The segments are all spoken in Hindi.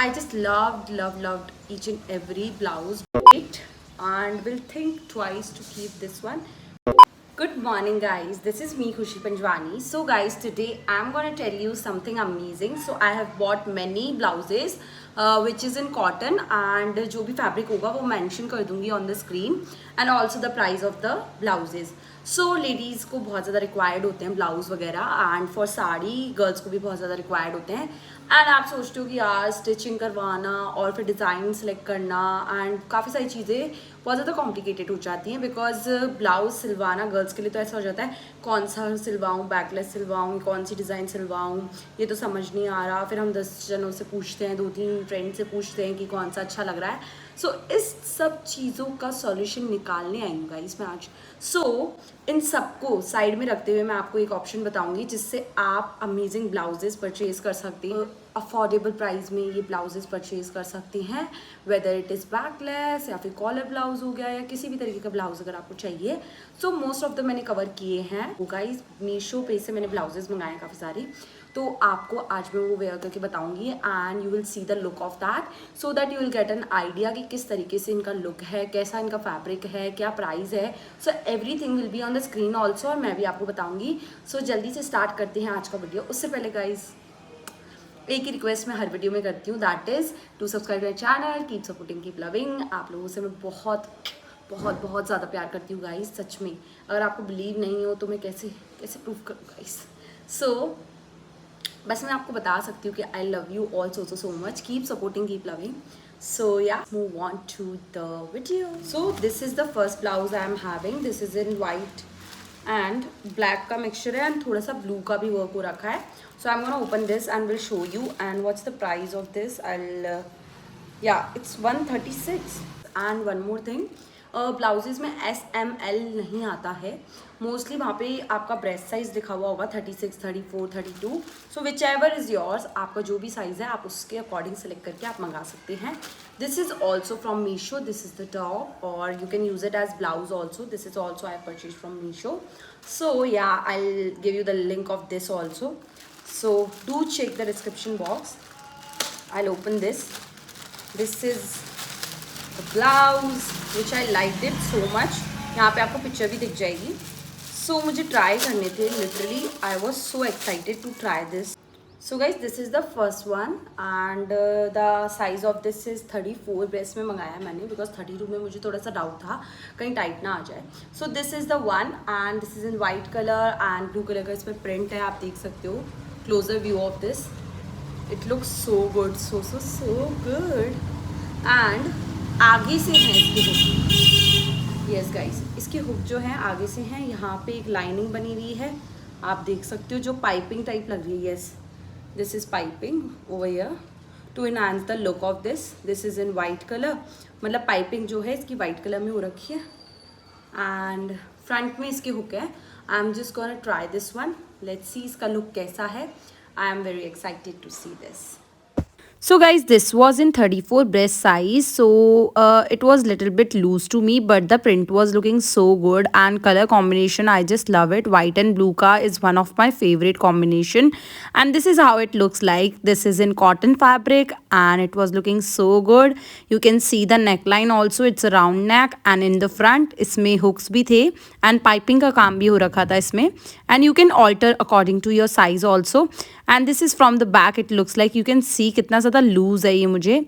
I just loved each and every blouse. It and will think twice to keep this one. Good morning guys, this is me Khushi Panjwani. So guys, today I'm gonna tell you something amazing. So I have bought many blouses which is in cotton and जो भी fabric होगा वो mention कर दूंगी on the screen and also the price of the blouses. So ladies को बहुत ज़्यादा required होते हैं blouse वगैरह and for साड़ी girls को भी बहुत ज़्यादा required होते हैं. एंड आप सोचते हो कि यार स्टिचिंग करवाना और फिर डिज़ाइन सेलेक्ट करना एंड काफ़ी सारी चीज़ें बहुत ज़्यादा कॉम्प्लिकेटेड हो जाती हैं बिकॉज ब्लाउज सिलवाना गर्ल्स के लिए तो ऐसा हो जाता है कौन सा सिलवाऊँ बैकलेस सिलवाऊँ कौन सी डिज़ाइन सिलवाऊँ ये तो समझ नहीं आ रहा. फिर हम 10 जनों से पूछते हैं 2-3 फ्रेंड से पूछते हैं कि कौन सा अच्छा लग रहा है. सो इस सब चीज़ों का सॉल्यूशन निकालने आई हूँ गाइस मैं आज. सो इन सबको साइड में रखते हुए मैं आपको एक ऑप्शन बताऊंगी जिससे आप अमेजिंग ब्लाउजेस परचेज कर सकती हैं. अफोर्डेबल प्राइस में ये ब्लाउजेस परचेज कर सकती हैं वेदर इट इज़ बैकलेस या फिर कॉलर ब्लाउज हो गया या किसी भी तरीके का ब्लाउज अगर आपको चाहिए. सो मोस्ट ऑफ द मैंने कवर किए हैं वो गाइस. मीशो पे से मैंने ब्लाउजेस मंगाए हैं काफ़ी सारी. तो आपको आज मैं वो वेयर करके बताऊंगी and you will see the look of that so that you will get an idea कि किस तरीके से इनका लुक है, कैसा इनका फैब्रिक है, क्या प्राइस है. So everything will be on the screen also और मैं भी आपको बताऊंगी. सो जल्दी से स्टार्ट करते हैं आज का वीडियो. उससे पहले गाइज एक ही रिक्वेस्ट मैं हर वीडियो में करती हूँ that is to subscribe my channel, keep supporting, keep loving. आप लोगों से मैं बहुत बहुत बहुत ज़्यादा प्यार करती हूँ गाइस सच में. अगर आपको बिलीव नहीं हो तो मैं कैसे कैसे प्रूव करूँ गाइस. सो बस मैं आपको बता सकती हूँ कि I love you all so much. Keep supporting, keep loving. So yeah move on to the video. So this is the first blouse I am having. This is in white and black का मिक्सचर है एंड थोड़ा सा ब्लू का भी वर्क हो रखा है. So I am gonna open this and will show you and what's the price of this. I yeah it's 136. And one more thing, blouses में SML नहीं आता है मोस्टली. वहाँ पे आपका ब्रेस्ट साइज़ लिखा हुआ होगा 36, 34, 32. सो विच एवर इज़ योर्स, आपका जो भी साइज़ है आप उसके अकॉर्डिंग सेलेक्ट करके आप मंगा सकते हैं. This is also from Meesho. This is the top और you can use it as blouse also. This is also I purchase from Meesho. So yeah I give you the link of this also. So do check the description box. I open this. This is the blouse which I liked it so much. यहाँ पे आपको पिक्चर भी दिख जाएगी. सो मुझे ट्राई करने थे literally. I was so excited to try this. So guys this is the first one and the size of this is 34. Breast में मंगाया है मैंने बिकॉज 32 में मुझे थोड़ा सा डाउट था कहीं टाइट ना आ जाए. So this is the one and this is in white colour and blue colour का इसमें प्रिंट है. आप देख सकते हो closer view of this. It looks so good, so good. And आगे से है इसकी हुक. यस गाइस, इसकी हुक जो है आगे से है. यहाँ पे एक लाइनिंग बनी हुई है आप देख सकते हो जो पाइपिंग टाइप लग रही है. Yes, this is piping over here to enhance the look of this. This is in white colour. मतलब पाइपिंग जो है इसकी वाइट कलर में हो रखी है एंड फ्रंट में इसकी हुक है. I am just gonna try this one. Let's see इसका लुक कैसा है. I am very excited to see this. So guys, this was in 34 breast size, so it was little bit loose to me but the print was looking so good and color combination I just love it. White and blue ka is one of my favorite combination and this is how it looks like. This is in cotton fabric and it was looking so good. You can see the neckline also, it's a round neck and in the front इसमें hooks भी थे and piping का काम भी हो रखा था इसमें and you can alter according to your size also. And this is from the back. It looks like you can सी कितना ज़्यादा लूज़ है ये मुझे.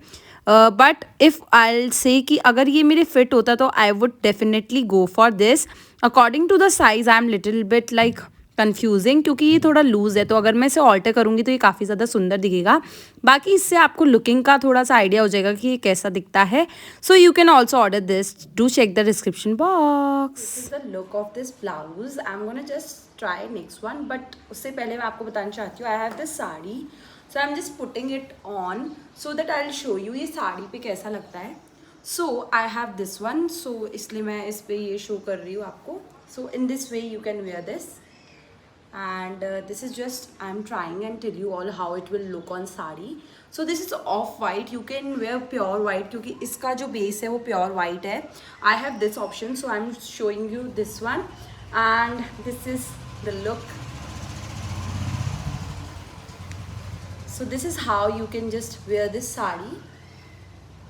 बट इफ़ आई से कि अगर ये मेरे फिट होता तो I would definitely go for this. According to the size I am little bit like confusing क्योंकि ये थोड़ा लूज़ है तो अगर मैं इसे ऑल्टर करूँगी तो ये काफ़ी ज़्यादा सुंदर दिखेगा. बाकी इससे आपको लुकिंग का थोड़ा सा आइडिया हो जाएगा कि ये कैसा दिखता है. So you can also order this. Do check the description box. This is the look of this blouse. I am gonna just try next one but उससे पहले मैं आपको बताना चाहती हूँ I have this sari. So I am just putting it on so that I will show you ये साड़ी पे कैसा लगता है. So I have this one. So इसलिए मैं इस पर ये शो कर रही हूँ आपको. So in this way you can wear this and this is just I'm trying and tell you all how it will look on sari. So this is off white. You can wear pure white क्योंकि इसका जो base है वो pure white है. I have this option so I'm showing you this one and this is the look. So this is how you can just wear this sari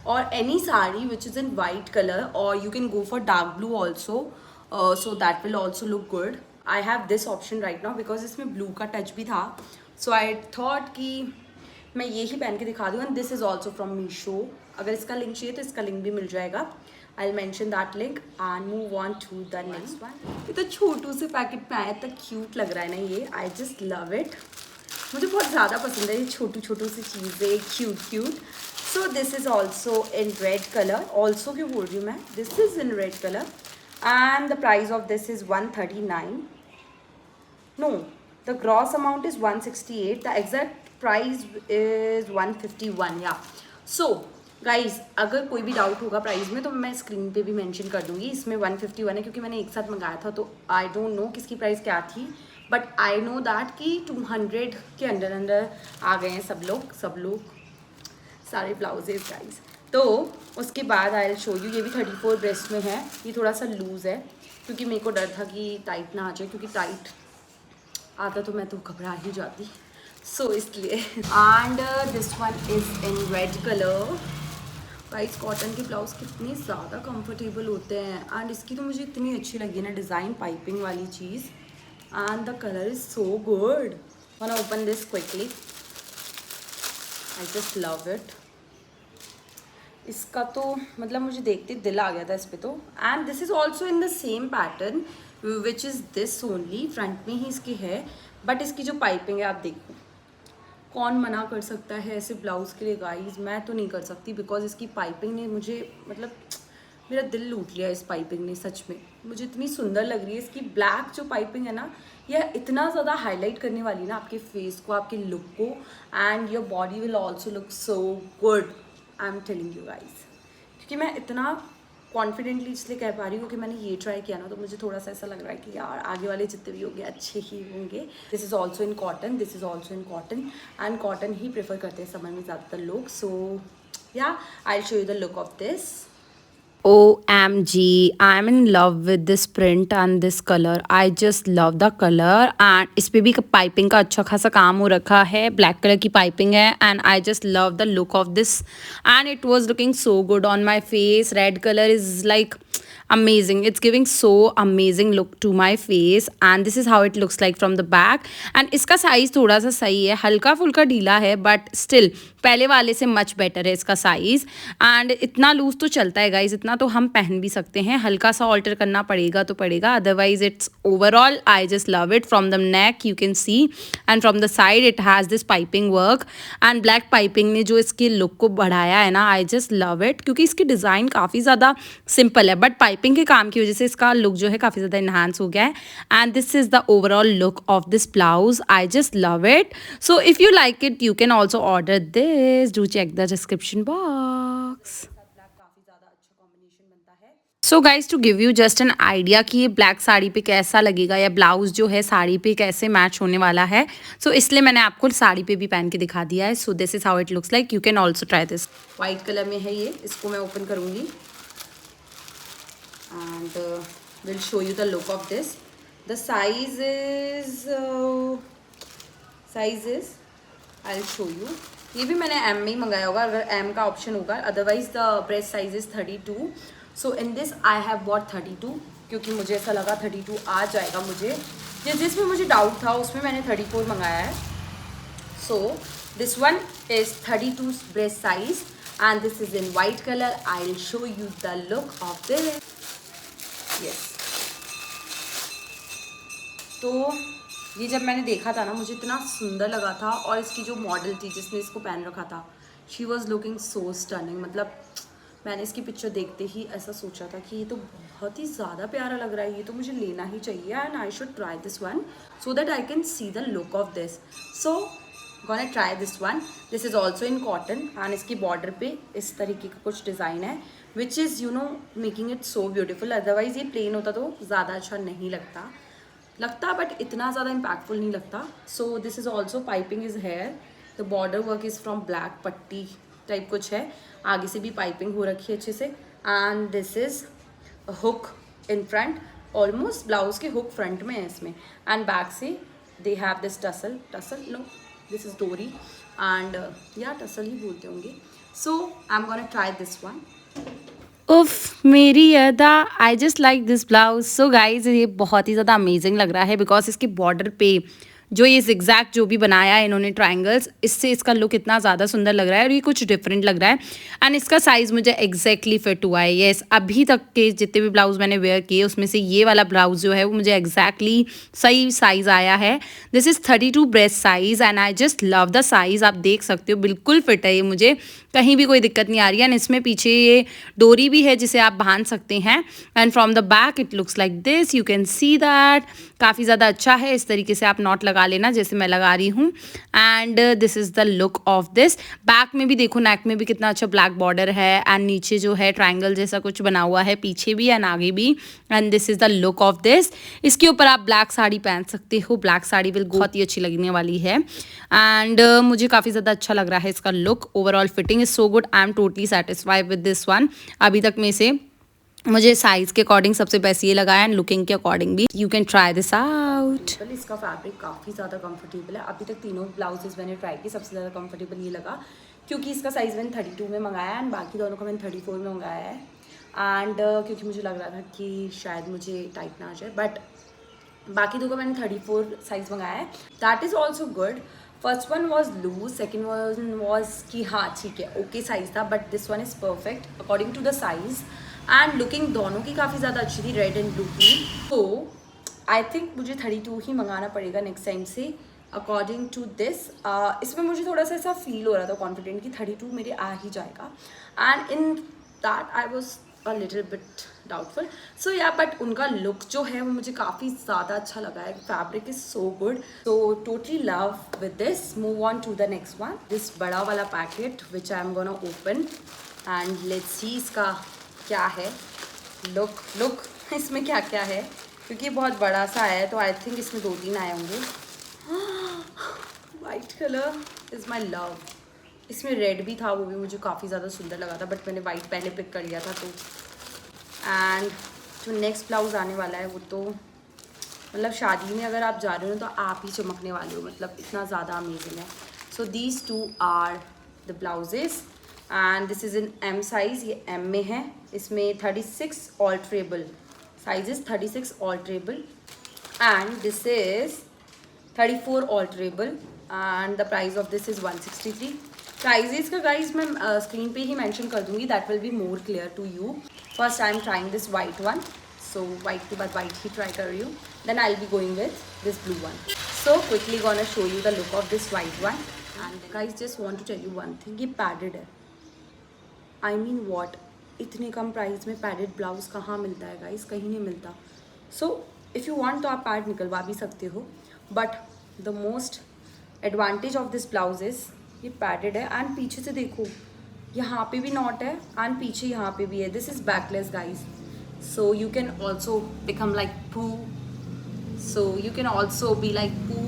or any sari which is in white color, or you can go for dark blue also, so that will also look good. I have this option right now because इसमें blue का touch भी था, so I thought कि मैं ये ही पहन के दिखा दूँ. And this is also from Meesho. अगर इसका लिंक चाहिए तो इसका लिंक भी मिल जाएगा. I mention that link and move on to the next one. ये तो छोटू से पैकेट में आया, इतना क्यूट लग रहा है ना ये. आई जस्ट लव इट. मुझे बहुत ज़्यादा पसंद है ये छोटू छोटू सी चीज़ें, cute cute. So this is also in red colour. Also क्यों बोल रही हूँ मैं, this is in red colour and the price of this is 139. No, the gross amount is 168. The exact price is 151. या सो गाइज, अगर कोई भी डाउट होगा प्राइस में तो मैं स्क्रीन पे भी मेंशन कर दूंगी. इसमें 151 है क्योंकि मैंने एक साथ मंगाया था, तो आई डोंट नो किसकी प्राइस क्या थी, बट आई नो दैट कि 200 के अंदर अंदर आ गए हैं सब लोग सारे ब्लाउजेज गाइज. तो उसके बाद आई विल शो यू. ये भी 34 ब्रेस्ट में है. ये थोड़ा सा लूज़ है क्योंकि मेरे को डर था कि टाइट ना आ जाए, क्योंकि टाइट आता तो मैं तो घबरा ही जाती, सो इसलिए. And this one is in red colour. Guys, cotton के ब्लाउज कितने ज़्यादा कंफर्टेबल होते हैं. एंड इसकी तो मुझे इतनी अच्छी लगी ना डिज़ाइन, पाइपिंग वाली चीज़. And the colour is so good. Wanna open this quickly. I just love it. इसका तो मतलब मुझे देखते दिल आ गया था इस पर तो. And this is also in the same pattern which is this only. Front में ही इसकी है, बट इसकी जो पाइपिंग है आप देखो. कौन मना कर सकता है ऐसे ब्लाउज़ के लिए गाइस. मैं तो नहीं कर सकती बिकॉज इसकी पाइपिंग ने मुझे मतलब मेरा दिल लूट लिया. इस पाइपिंग ने सच में मुझे इतनी सुंदर लग रही है. इसकी ब्लैक जो पाइपिंग है ना, यह इतना ज़्यादा हाईलाइट करने वाली है ना आपके फेस को, आपके लुक को. And your body will also look so good. I am telling you guys, क्योंकि मैं इतना कॉन्फिडेंटली इसलिए कह पा रही हूँ कि मैंने ये ट्राई किया ना, तो मुझे थोड़ा सा ऐसा लग रहा है कि यार आगे वाले जितने भी होंगे अच्छे ही होंगे. This is also in cotton. This is also in cotton. And cotton he prefer करते हैं समर में ज़्यादातर लोग. सो yeah I show you the look of this. OMG, I'm in love with this print and this color. I just love the color. And इस पे भी पाइपिंग का अच्छा खासा काम हो रखा है. ब्लैक कलर की पाइपिंग है. And I just love the look of this. And it was looking so good on my face. Red color is like amazing. It's giving so amazing look to my face. And this is how it looks like from the back. And इसका साइज़ थोड़ा सा सही है, हल्का फुल्का ढीला है, बट स्टिल पहले वाले से मच बेटर है इसका साइज़. एंड इतना लूज़ तो चलता है गाइज, इतना तो हम पहन भी सकते हैं. हल्का सा ऑल्टर करना पड़ेगा तो पड़ेगा, otherwise it's overall I just love it. From the neck you can C and from the side it has this piping work. And black piping ने जो इसके लुक को बढ़ाया है ना, आई जस्ट लव इट. क्योंकि इसकी डिज़ाइन काफ़ी ज़्यादा सिंपल है, बट पाइपिंग के काम की वजह से इसका लुक जो है काफ़ी ज़्यादा इन्हांस हो गया है. And this is the overall look of this blouse. I just love it. So if you like it you can also order this. Do check the description box. So guys, to give you just an idea कि ये ब्लैक साड़ी पे कैसा लगेगा या ब्लाउज जो है साड़ी पे कैसे मैच होने वाला है, सो इसलिए मैंने आपको साड़ी पे भी पहन के दिखा दिया है. So this is how it looks like. You can also try this. White colour में है ये. इसको मैं ओपन करूँगी and will show you the look of this. The size is I will show you. ये भी मैंने एम में ही मंगाया होगा अगर एम का ऑप्शन होगा, otherwise the breast size is 32. So in this I have bought 32 क्योंकि मुझे ऐसा लगा 32 आ जाएगा मुझे. जिसमें मुझे डाउट था उसमें मैंने 34 मंगाया है. So this one is 32 breast size and this is in white colour. I will show you the look of this. Yes, तो ये जब मैंने देखा था ना मुझे इतना सुंदर लगा था. और इसकी जो मॉडल थी जिसने इसको पहन रखा था, she was looking so stunning. मतलब मैंने इसकी पिक्चर देखते ही ऐसा सोचा था कि ये तो बहुत ही ज़्यादा प्यारा लग रहा है, ये तो मुझे लेना ही चाहिए. And I should try this one so that I can see the look of this. So gonna try this one. This is also in cotton and इसकी बॉर्डर पे इस तरीके का कुछ डिज़ाइन है which is you know making it so beautiful. Otherwise ये प्लेन होता तो ज़्यादा अच्छा नहीं लगता बट इतना ज़्यादा इम्पैक्टफुल नहीं लगता. सो this is also piping is here. The border work is from black पट्टी टाइप कुछ है. आगे से भी पाइपिंग हो रखी है अच्छे से. And this is hook in front. Almost blouse के हुक फ्रंट में है इसमें. एंड बैक से they have this tassel no this is डोरी एंड या टसल ही बोलते होंगे. So I am gonna try this one. उफ मेरी अदा, I just like this blouse. So guys ये बहुत ही ज़्यादा अमेजिंग लग रहा है बिकॉज इसके बॉर्डर पे जो ये zigzag जो भी बनाया है इन्होंने ट्रायंगल्स, इससे इसका लुक इतना ज़्यादा सुंदर लग रहा है और ये कुछ डिफरेंट लग रहा है. एंड इसका साइज़ मुझे एग्जैक्टली फिट हुआ है. येस, अभी तक के जितने भी ब्लाउज मैंने वेयर किए उसमें से ये वाला ब्लाउज जो है वो मुझे एग्जैक्टली सही साइज़ आया है. This is 32 breast size and I just love the size. आप देख सकते हो बिल्कुल फिट है ये मुझे, कहीं भी कोई दिक्कत नहीं आ रही है. एंड इसमें पीछे ये डोरी भी है जिसे आप बांध सकते हैं. And from the back it looks like this, you can see that. काफ़ी ज़्यादा अच्छा है. इस तरीके से आप नॉट लगा लेना जैसे मैं लगा रही हूँ. And this is the look of this. Back में भी देखो, नेक में भी कितना अच्छा ब्लैक बॉर्डर है एंड नीचे जो है ट्रायंगल जैसा कुछ बना हुआ है पीछे भी एंड आगे भी. And this is the look of this. इसके ऊपर आप ब्लैक साड़ी पहन सकते हो. ब्लैक साड़ी बिल्कुल बहुत ही अच्छी लगने वाली है. एंड मुझे काफ़ी ज़्यादा अच्छा लग रहा है इसका look. Overall fitting is so good. I am totally satisfied with this one. अभी तक में से मुझे साइज़ के अकॉर्डिंग सबसे बेस्ट ये लगा है एंड लुकिंग के अकॉर्डिंग भी. You can try this out. इसका फैब्रिक काफ़ी ज़्यादा कंफर्टेबल है. अभी तक तीनों ब्लाउजेज मैंने ट्राई की, सबसे ज़्यादा कंफर्टेबल ये लगा क्योंकि इसका साइज़ मैंने 32 में मंगाया है एंड बाकी दोनों का मैंने 34 में मंगाया है. एंड क्योंकि मुझे लग रहा था कि शायद मुझे टाइट ना आ जाए, बट बाकी दो का मैंने 34 साइज़ मंगाया है. That is also good. First one was loose, second one was कि हाँ ठीक है ओके साइज़ था, but this one is perfect according to the size. And looking दोनों की काफ़ी ज़्यादा अच्छी थी, रेड एंड ब्लू की. तो आई थिंक मुझे 32 ही मंगाना पड़ेगा नेक्स्ट टाइम से अकॉर्डिंग टू दिस. इसमें मुझे थोड़ा सा ऐसा फील हो रहा था कॉन्फिडेंट कि 32 मेरे आ ही जाएगा. And in that I was a little bit doubtful. So yeah but उनका लुक जो है वो मुझे काफ़ी ज़्यादा अच्छा लगा है. Fabric is so good. So totally love with this. Move on to the next one. This बड़ा वाला packet which I am gonna open and let's see इसका क्या है. लुक इसमें क्या क्या है क्योंकि बहुत बड़ा सा है तो आई थिंक इसमें 2-3 आए होंगे. White colour is my love. इसमें रेड भी था, वो भी मुझे काफ़ी ज़्यादा सुंदर लगा था, बट मैंने वाइट पहले पिक कर लिया था. तो एंड जो नेक्स्ट ब्लाउज आने वाला है वो तो मतलब शादी में अगर आप जा रहे हो तो आप ही चमकने वाले हो, मतलब इतना ज़्यादा अमेजिंग है. So these two are the blouses and this is in M size. ये एम में है. इसमें 36 alterable sizes, 36 alterable and this is 34 alterable and the price of this is 163. Prices का गाइज मैं स्क्रीन पे ही मेंशन कर दूंगी. That will be more clear to you. First I am trying this white one. So white के बाद वाइट ही ट्राई कर रही हूँ. Then I will be going with this blue one. So quickly gonna show you the look of this white one. And guys just want to tell you one thing, ये पैडेड है. आई मीन वॉट, इतने कम प्राइस में पैडेड ब्लाउज कहाँ मिलता है गाइज, कहीं नहीं मिलता. सो इफ़ यू वांट तो आप पैड निकलवा भी सकते हो, but the most advantage of this blouse is ये पैडेड है. एंड पीछे से देखो यहाँ पे भी नॉट है एंड पीछे यहाँ पे भी है. This is backless guys. So you can also become like Poo. So you can also be like Poo.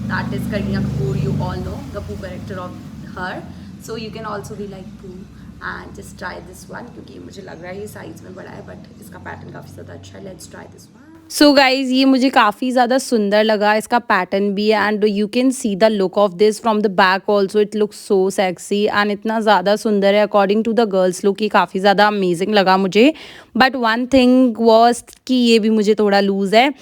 That is Kareena Kapoor. You all know the Poo character of her. So you can also be like Poo and just try this one क्योंकि मुझे लग रहा है ये साइज़ में बड़ा है, बट इसका पैटर्न काफ़ी ज़्यादा अच्छा है. Let's try this one. So guys ये मुझे काफ़ी ज़्यादा सुंदर लगा. इसका पैटर्न भी and you can see the look of this from the back also. It look so sexy and इतना ज़्यादा सुंदर है. According to the girls look ये काफ़ी ज़्यादा अमेजिंग लगा मुझे. बट वन थिंग वॉज कि ये भी मुझे थोड़ा लूज़ है,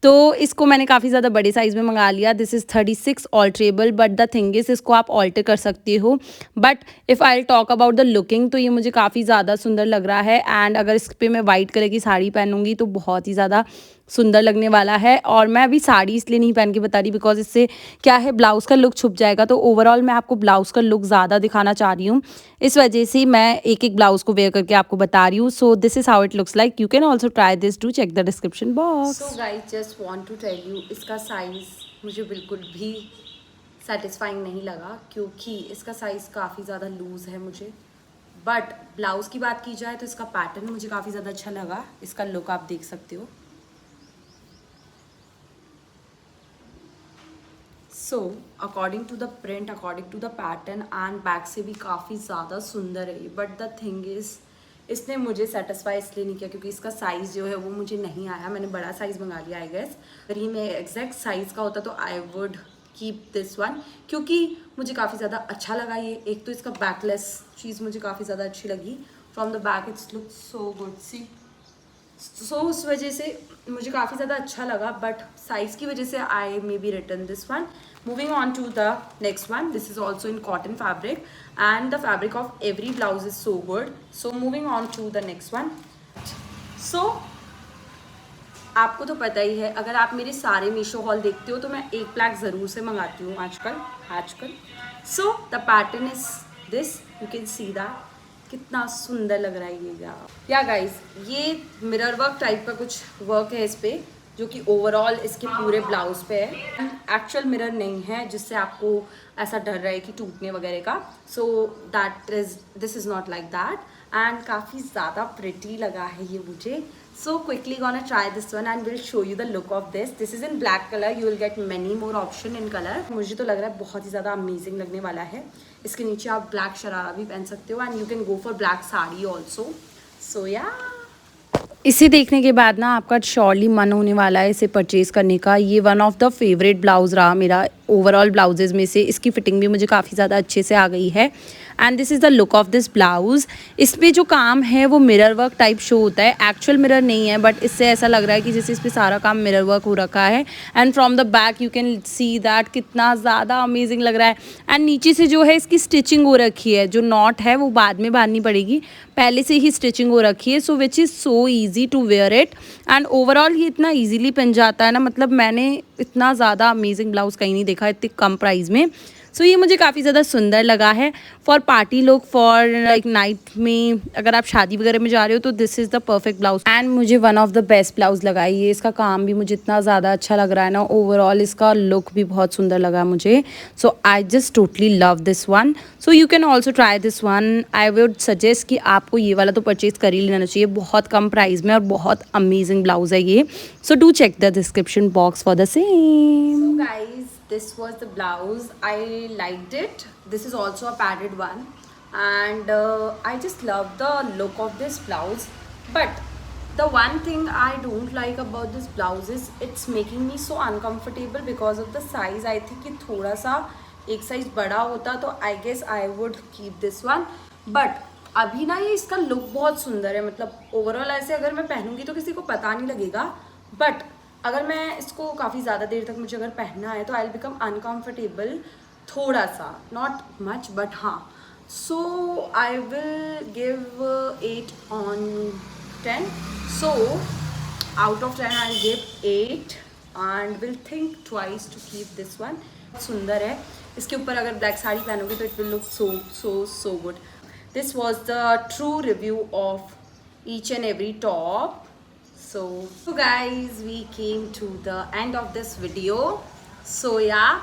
तो इसको मैंने काफ़ी ज़्यादा बड़े साइज़ में मंगा लिया. This is 36 alterable, but the thing is इसको आप ऑल्टर कर सकते हो. But if I talk about the looking तो ये मुझे काफ़ी ज़्यादा सुंदर लग रहा है. एंड अगर इस पर मैं वाइट कलर की साड़ी पहनूंगी तो बहुत ही ज़्यादा सुंदर लगने वाला है. और मैं अभी साड़ी इसलिए नहीं पहन के बता रही बिकॉज इससे क्या है ब्लाउज़ का लुक छुप जाएगा. तो ओवरऑल मैं आपको ब्लाउज़ का लुक ज़्यादा दिखाना चाह रही हूँ, इस वजह से मैं एक एक ब्लाउज़ को वेयर करके आपको बता रही हूँ. So this is how it looks like. You can also try this to check the description box. So guys just want to tell you इसका साइज़ मुझे बिल्कुल भी सेटिस्फाइंग नहीं लगा क्योंकि इसका साइज़ काफ़ी ज़्यादा लूज़ है मुझे. बट ब्लाउज़ की बात की जाए तो इसका पैटर्न मुझे काफ़ी ज़्यादा अच्छा लगा. इसका लुक आप देख सकते हो. So according to the print, according to the pattern and back से भी काफ़ी ज़्यादा सुंदर है. बट द थिंग इज़ इसने मुझे सेटिस्फाई इसलिए नहीं किया क्योंकि इसका साइज़ जो है वो मुझे नहीं आया. मैंने बड़ा साइज़ मंगा लिया आई गेस. अगर ये मैं एग्जैक्ट साइज़ का होता तो I would keep this one, क्योंकि मुझे काफ़ी ज़्यादा अच्छा लगा ये। एक तो इसका बैकलेस चीज़ मुझे काफ़ी ज़्यादा अच्छी लगी, from the back it's look so good see. So उस वजह से मुझे काफ़ी ज़्यादा अच्छा लगा, बट साइज़ की वजह से I may be return this one. Moving on to the next one, this is also in cotton fabric and the fabric of every blouse is so good. So moving on to the next one. So आपको तो पता ही है, अगर आप मेरे सारे मीशो हॉल देखते हो तो मैं एक ब्लैक ज़रूर से मंगाती हूँ आजकल। So the pattern is this, you can see that कितना सुंदर लग रहा है ये। या गाइस, ये मिरर वर्क टाइप का कुछ वर्क है इस पे, जो कि ओवरऑल इसके पूरे ब्लाउज पे है। एक्चुअल मिरर नहीं है जिससे आपको ऐसा डर रहे कि टूटने वगैरह का। सो this is not like that, and काफ़ी ज़्यादा प्रिटी लगा है ये मुझे। So quickly gonna try this one and will show you the look of this. This is in black color. You will get many more option in color. मुझे तो लग रहा है बहुत ही ज़्यादा अमेजिंग लगने वाला है। इसके नीचे आप ब्लैक शरारा भी पहन सकते हो and you can go for black sari also. So yeah इसे देखने के बाद ना आपका श्योरली मन होने वाला है इसे परचेज़ करने का। ये one of the favourite blouse रहा मेरा ओवरऑल ब्लाउजेज़ में से। इसकी फिटिंग भी मुझे काफ़ी ज़्यादा अच्छे से आ गई है and this is the look of this blouse. इस पर जो काम है वो मिरर वर्क टाइप शो होता है, एक्चुअल मिरर नहीं है, बट इससे ऐसा लग रहा है कि जैसे इस पर सारा काम मिरर वर्क हो रखा है। And from the back you can see that कितना ज़्यादा अमेजिंग लग रहा है। एंड नीचे से जो है इसकी स्टिचिंग हो रखी है, जो नॉट है वो बाद में बांधनी पड़ेगी, पहले से ही स्टिचिंग हो रखी है। So which is so easy to wear it and overall ये इतना ईजिली पहन जाता है ना, मतलब मैंने इतना ज़्यादा अमेजिंग ब्लाउज़ कहीं नहीं देखा इतनी कम प्राइस में। सो ये मुझे काफ़ी ज़्यादा सुंदर लगा है for party look, for like night में अगर आप शादी वगैरह में जा रहे हो तो this is the perfect blouse. And मुझे one of the best blouse लगा ये। इसका काम भी मुझे इतना ज़्यादा अच्छा लग रहा है ना, ओवरऑल इसका लुक भी बहुत सुंदर लगा मुझे। So I just totally love this one. So you can also try this one. I would suggest कि आपको ये वाला तो परचेज़ कर ही लेना चाहिए, बहुत कम प्राइस में और बहुत अमेजिंग ब्लाउज है ये। So do check the description box for the same. guys, this was the blouse. I liked it. This is also a padded one, and I just love the look of this blouse. But the one thing I don't like about this blouse is it's making me so uncomfortable because of the size. I think कि थोड़ा सा एक साइज बड़ा होता तो I guess I would keep this one. But अभी ना ये इसका लुक बहुत सुंदर है, मतलब ओवरऑल ऐसे अगर मैं पहनूंगी तो किसी को पता नहीं लगेगा, बट अगर मैं इसको काफ़ी ज़्यादा देर तक मुझे अगर पहनना है तो आई विल बिकम अनकम्फर्टेबल थोड़ा सा, नॉट मच बट हाँ। So I will give 8 on 10. So out of 10 I give 8 and will think twice to keep this one. सुंदर है, इसके ऊपर अगर ब्लैक साड़ी पहनोगे तो it will look so so so good. This was the true review of each and every top. So guys, we came to the end of this video. So yeah,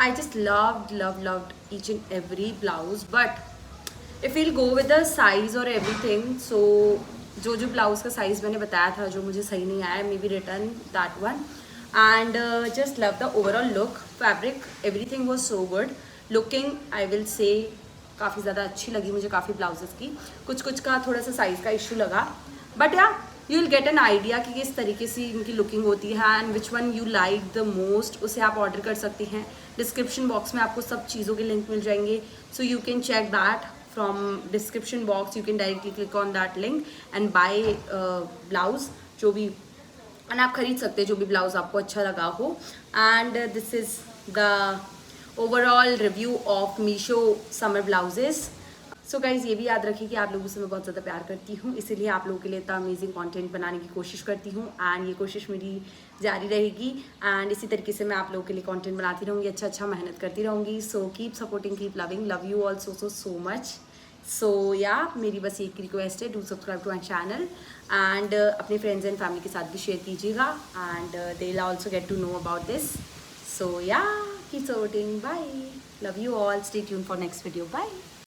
I just loved each and every blouse, but if we'll go with the size or everything, so जो blouse का size मैंने बताया था जो मुझे सही नहीं आया, maybe return that one. And just love the overall look, fabric, everything was so good. Looking, I will say काफ़ी ज़्यादा अच्छी लगी मुझे काफ़ी ब्लाउजेस की। कुछ का थोड़ा सा साइज़ का इशू लगा, बट या you will get an idea कि किस तरीके से इनकी लुकिंग होती है and which one you like the most, उसे आप ऑर्डर कर सकती हैं। डिस्क्रिप्शन बॉक्स में आपको सब चीज़ों के लिंक मिल जाएंगे, so you can check that from description box. You can directly click on that link and buy blouse, जो भी एंड आप खरीद सकते हैं जो भी ब्लाउज आपको अच्छा लगा हो. And this is the overall review of Meesho summer blouses. So guys, ये भी याद रखिए कि आप लोगों से मैं बहुत ज़्यादा प्यार करती हूँ, इसीलिए आप लोगों के लिए इतना अमेजिंग कंटेंट बनाने की कोशिश करती हूँ एंड ये कोशिश मेरी जारी रहेगी. एंड इसी तरीके से मैं आप लोगों के लिए कंटेंट बनाती रहूँगी, अच्छा मेहनत करती रहूँगी. So keep supporting, keep loving, love you all so much. So yeah मेरी बस एक रिक्वेस्ट है, do subscribe to my channel and अपने फ्रेंड्स एंड फैमिली के साथ भी शेयर कीजिएगा and they will also get to know about this. So yeah keep supporting, bye, love you all, stay tune for next video, bye.